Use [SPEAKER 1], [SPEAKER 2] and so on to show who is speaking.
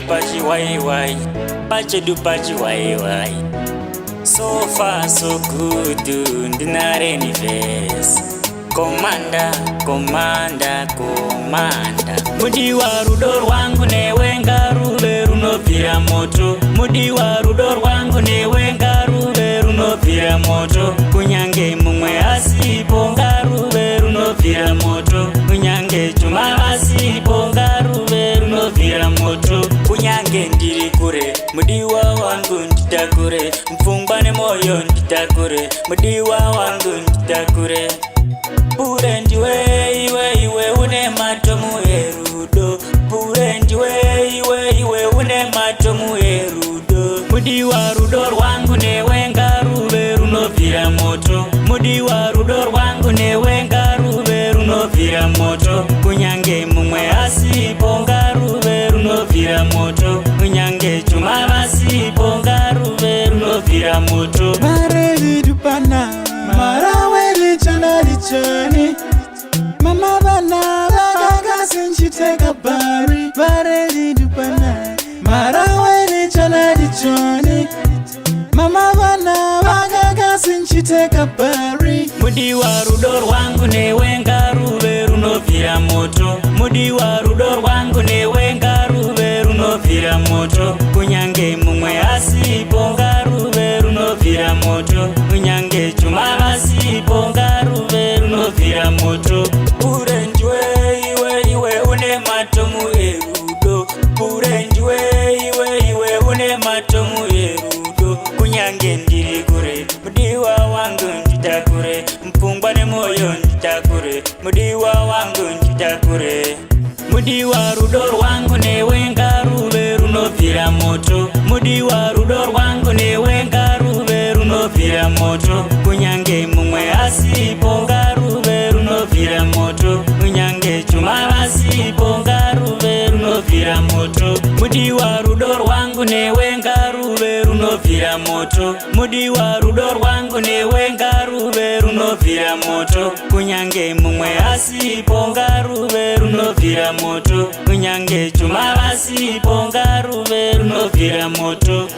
[SPEAKER 1] Pachi wai, pachi wai. So far so good, ndinare ni face. Komanda. Mudi wa rudo rwangu newe ngarube runopira moto. Mudi wa rudo rwangu newe ngarube runopira moto. Kunyange mumwe asipo ngarube runopira moto. Kunyange chuma asipo ngarube runopira moto. Kunyange ndiri kure, mudiwa wangu nditakure. Mfungwane moyo nditakure, mudiwa wangu nditakure. Pure ndiwe iwe une matomu erudo. Pure ndiwe iwe une matomu erudo. Mudi wa rudo rwangu newe ngarube runopira moto. Mudi wa rudo rwangu newe ngarube runopira moto. Kunyange mumwe asipo ngarube runopira moto. Kunyange chuma asipo ngarube runopira moto.
[SPEAKER 2] Mareli dupana maraweli chanalichani. Mama bana bagaga sinchiteka bari. Mareli dupana maraweli chanalichani. Mama bana bagaga sinchiteka bari.
[SPEAKER 1] Mudi wa rudo rwangu newe ngarube runopira moto. Mudi wa rudo rwangu newe ngarube runopira moto. Kunyange mumwe asipo ngarube runopira moto. Kunyange chuma asipo ngarube runopira moto. Pure ndiwe iwe une matomu erudo. Pure ndiwe iwe une matomu erudo. Kunyange ndiri kure, mudiwa wangu nditakure. Mfungwane moyo nditakure, mudiwa wangu nditakure. Mudi wa rudo rwangu newe ngarube runopira moto. Mudi wa rudo rwangu newe ngarube runopira moto. Kunyange mumwe asipo ngarube runopira moto. Kunyange chuma asipo ngarube runopira moto. Mudi wa rudo rwangu newe ngarube runopira moto. Mudi wa rudo rwangu newe ngarube runopira moto. Kunyange mumwe asipo ngarube runopira moto. Kunyange chuma asipo ngarube runopira moto.